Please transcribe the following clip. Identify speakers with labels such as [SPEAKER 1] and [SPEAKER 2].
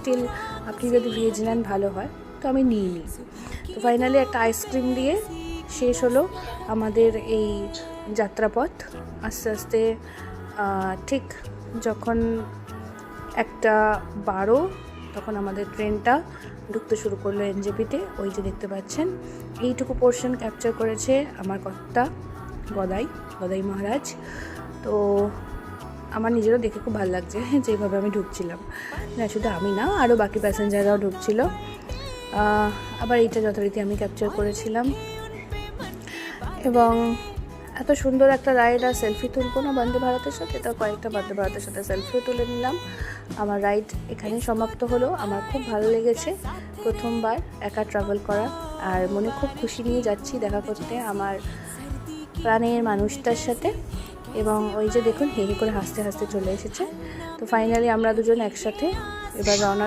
[SPEAKER 1] Still আপনি যদি veg নেন ভালো হয়, তো আমি নিইনি। তো ফাইনালি একটা আইসক্রিম দিয়ে শেষ হলো আমাদের এই যাত্রাপথ। আস্তে আস্তে ঠিক যখন 1:12 তখন আমাদের ট্রেনটা ঢুকতে শুরু করলো এনজেপিতে। ওই যে দেখতে পাচ্ছেন, এইটুকু পোর্শন ক্যাপচার করেছে আমার কর্তা গদাই মহারাজ। তো আমার নিজেরও দেখে খুব ভালো লাগছে যেভাবে আমি ঢুকছিলাম। না, শুধু আমি না, আরও বাকি প্যাসেঞ্জাররাও ঢুকছিল। আবার এইটা যথারীতি আমি ক্যাপচার করেছিলাম। এবং এত সুন্দর একটা রাইড, আর সেলফি তুলবো না বন্দে ভারতের সাথে, তো কয়েকটা বন্দে ভারতের সাথে সেলফিও তুলে নিলাম। আমার রাইড এখানে সমাপ্ত হলো। আমার খুব ভালো লেগেছে প্রথমবার একা ট্রাভেল করা, আর মনে খুব খুশি নিয়ে যাচ্ছি দেখা করতে আমার প্রাণের মানুষটার সাথে। এবং ওই যে দেখুন, হে হে করে হাসতে হাসতে চলে এসেছে। তো ফাইনালি আমরা দুজন একসাথে এবার রওনা